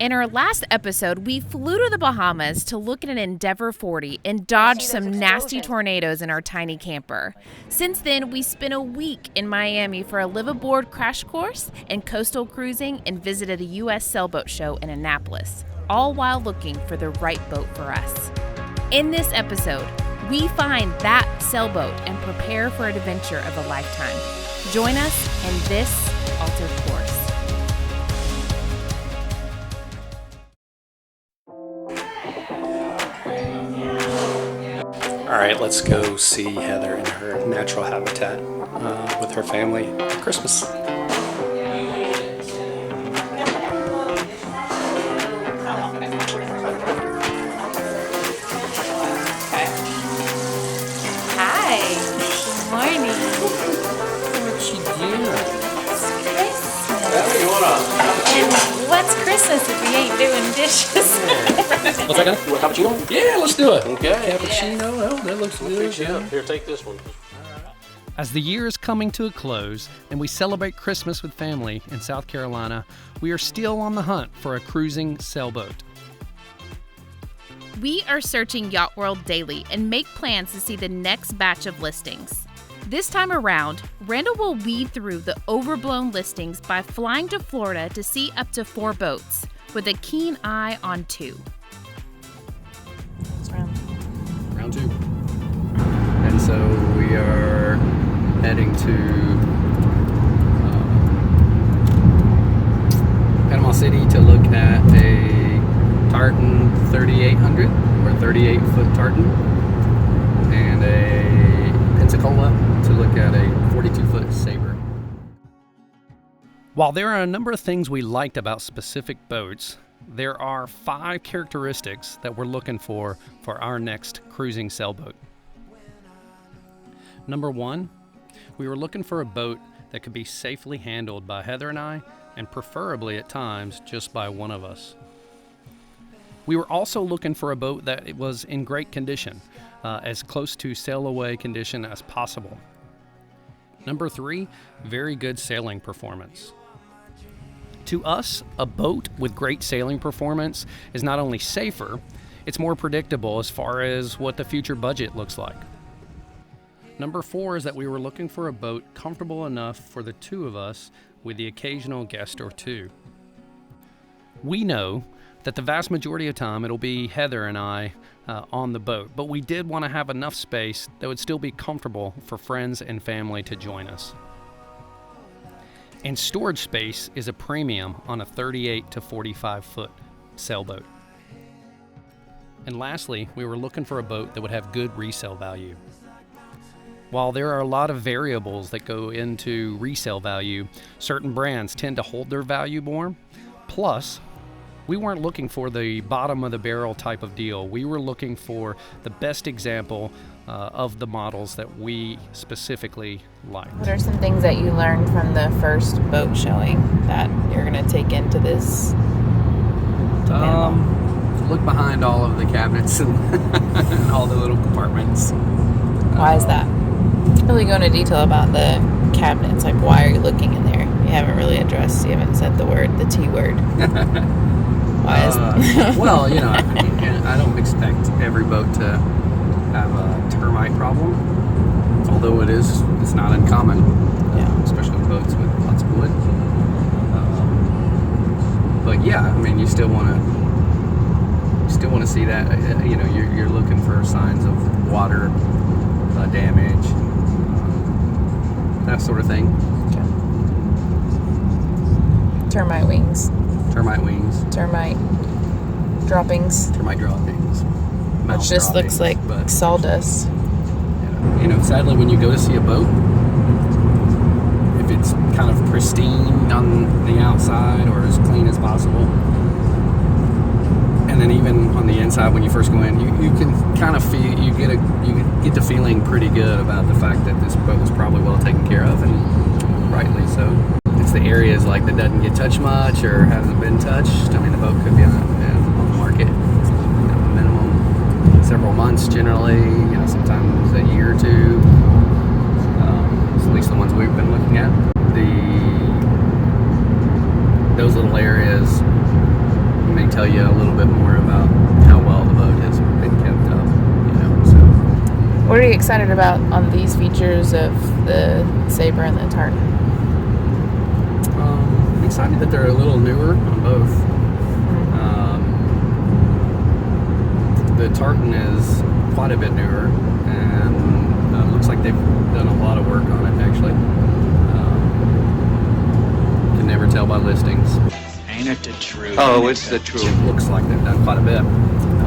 In our last episode, we flew to the Bahamas to look at an Endeavour 40 and dodge some nasty tornadoes in our tiny camper. Since then, we spent a week in Miami for a live-aboard crash course and coastal cruising and visited a U.S. sailboat show in Annapolis, all while looking for the right boat for us. In this episode, we find that sailboat and prepare for an adventure of a lifetime. Join us in this altered course. All right, let's go see Heather in her natural habitat with her family for Christmas. Hi. Good morning. What you doing? It's Christmas. And what's Christmas if we ain't doing dishes? What's that gonna? You want a cappuccino? Yeah, let's do it. Okay. Cappuccino. Oh, that looks good. Here, take this one. As the year is coming to a close and we celebrate Christmas with family in South Carolina, we are still on the hunt for a cruising sailboat. We are searching Yacht World daily and make plans to see the next batch of listings. This time around, Randall will weed through the overblown listings by flying to Florida to see up to 4 boats, with a keen eye on 2. It's Round 2. And so we are heading to Panama City to look at a Tartan 3800 or 38-foot Tartan and a Pensacola to look at a 42-foot Sabre. While there are a number of things we liked about specific boats, there are 5 characteristics that we're looking for our next cruising sailboat. Number 1, we were looking for a boat that could be safely handled by Heather and I, and preferably at times just by one of us. We were also looking for a boat that was in great condition, as close to sail-away condition as possible. Number 3, very good sailing performance. To us, a boat with great sailing performance is not only safer, it's more predictable as far as what the future budget looks like. Number 4 is that we were looking for a boat comfortable enough for the 2 of us with the occasional guest or 2. We know that the vast majority of time it'll be Heather and I on the boat, but we did want to have enough space that would still be comfortable for friends and family to join us. And storage space is a premium on a 38 to 45 foot sailboat. And lastly, we were looking for a boat that would have good resale value. While there are a lot of variables that go into resale value, certain brands tend to hold their value more. Plus, we weren't looking for the bottom of the barrel type of deal. We were looking for the best example of the models that we specifically liked. What are some things that you learned from the first boat showing that you're going to take into this? Look behind all of the cabinets and, and all the little compartments. Why is that? Really go into detail about the cabinets. Like, why are you looking in there? You haven't really addressed, you haven't said the T word. Why is well, you know, I don't expect every boat to have a termite problem, although it's not uncommon, especially boats with lots of wood. But yeah, I mean, you still want to see that. You know, you're looking for signs of water damage, that sort of thing. Okay. Termite wings. Termite droppings. Which just looks like sawdust. You know, sadly, when you go to see a boat, if it's kind of pristine on the outside or as clean as possible, and then even on the inside when you first go in, you can kind of feel, you get the feeling pretty good about the fact that this boat was probably well taken care of, and rightly so. It's the areas like that doesn't get touched much or hasn't been touched. I mean, the boat could be on the market, minimum several months generally. You know, sometimes a year or 2. At least the ones we've been looking at. Those little areas tell you a little bit more about how well the boat has been kept up. What are you excited about on these features of the Sabre and the Tartan? I'm excited that they're a little newer on both. The Tartan is quite a bit newer, and looks like they've done a lot of work on it, actually. Can never tell by listings. Ain't it the truth? Oh, it's the truth. It looks like they've done quite a bit.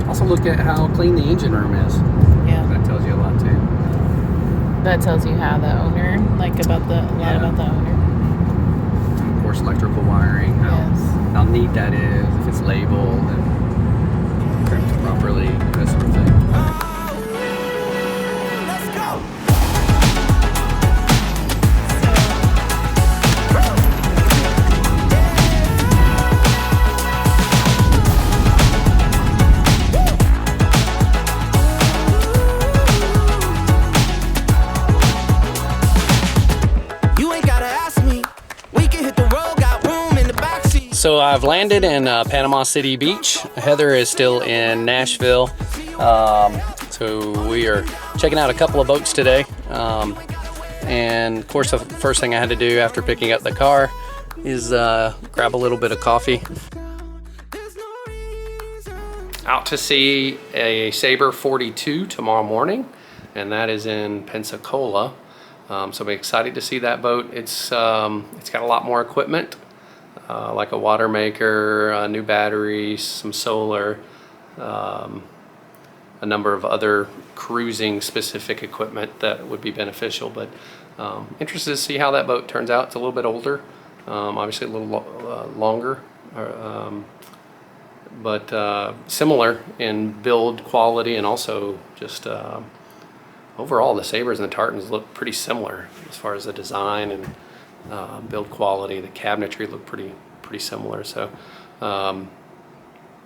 Also, look at how clean the engine room is. Yeah. That tells you a lot, too. That tells you how the owner, about the owner. And of course, electrical wiring, how neat that is, if it's labeled and trimmed properly, that sort of thing. So I've landed in Panama City Beach. Heather is still in Nashville. So we are checking out a couple of boats today. And of course, the first thing I had to do after picking up the car is grab a little bit of coffee. Out to see a Sabre 42 tomorrow morning, and that is in Pensacola. So I'm excited to see that boat. It's got a lot more equipment. Like a water maker, new batteries, some solar, a number of other cruising specific equipment that would be beneficial, but interested to see how that boat turns out. It's a little bit older, obviously a little longer, but similar in build quality, and also just overall the Sabres and the Tartans look pretty similar as far as the design and build quality. The cabinetry looked pretty similar. So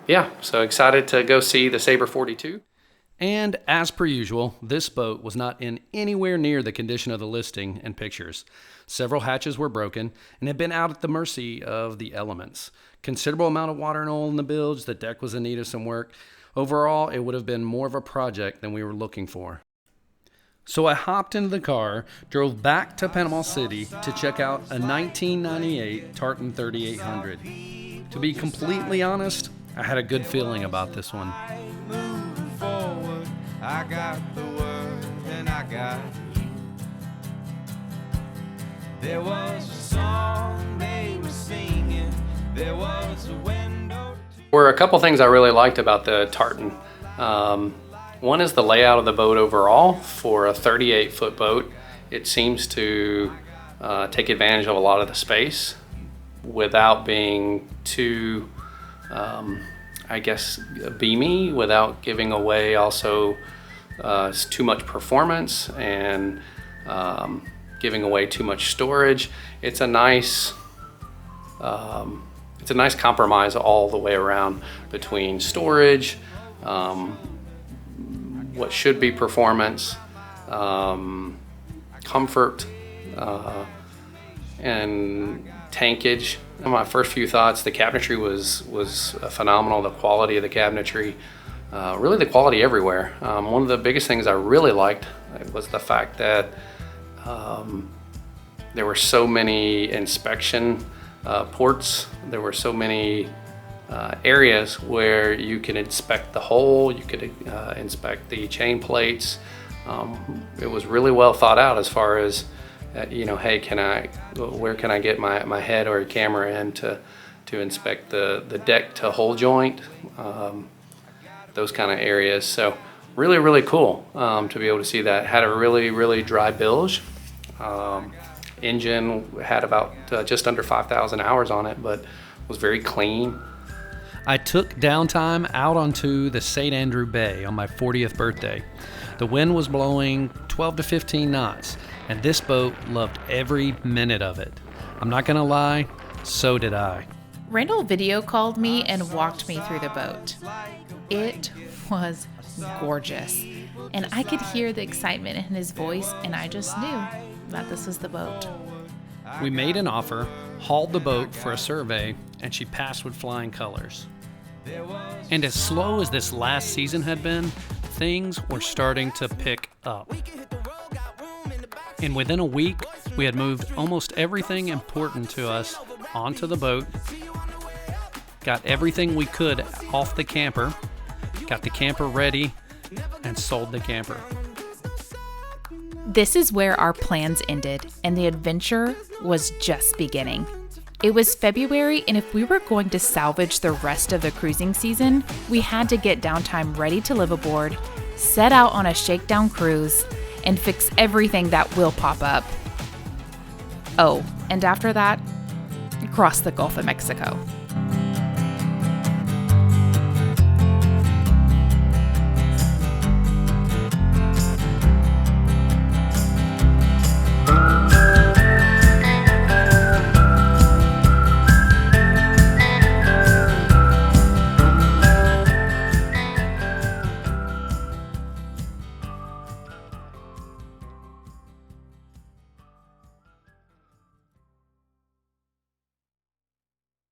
yeah, so excited to go see the Sabre 42. And as per usual, this boat was not in anywhere near the condition of the listing and pictures. Several hatches were broken and had been out at the mercy of the elements. Considerable amount of water and oil in the bilge. The deck was in need of some work. Overall, it would have been more of a project than we were looking for. So I hopped into the car, drove back to Panama City to check out a 1998 Tartan 3800. To be completely honest, I had a good feeling about this one. Moving forward, I got the word and I got you. There was a song they were singing, there was a window. There were a couple things I really liked about the Tartan. One is the layout of the boat overall. For a 38-foot boat, it seems to take advantage of a lot of the space without being too, I guess, beamy, without giving away also too much performance and giving away too much storage. It's a nice compromise all the way around between storage, what should be performance, comfort, and tankage. My first few thoughts, the cabinetry was phenomenal. The quality of the cabinetry, really the quality everywhere. One of the biggest things I really liked was the fact that there were so many inspection ports. There were so many areas where you can inspect the hull, you could inspect the chain plates. It was really well thought out as far as, hey, where can I get my head or a camera in to inspect the deck to hull joint, those kind of areas. So really, really cool to be able to see that. Had a really, really dry bilge. Engine had about just under 5,000 hours on it, but was very clean. I took downtime out onto the St. Andrew Bay on my 40th birthday. The wind was blowing 12 to 15 knots, and this boat loved every minute of it. I'm not gonna lie, so did I. Randall video called me and walked me through the boat. It was gorgeous, and I could hear the excitement in his voice, and I just knew that this was the boat. We made an offer, hauled the boat for a survey, and she passed with flying colors. And as slow as this last season had been, things were starting to pick up. And within a week, we had moved almost everything important to us onto the boat, got everything we could off the camper, got the camper ready, and sold the camper. This is where our plans ended, and the adventure was just beginning. It was February, and if we were going to salvage the rest of the cruising season, we had to get Downtime ready to live aboard, set out on a shakedown cruise, and fix everything that will pop up. Oh, and after that, cross the Gulf of Mexico.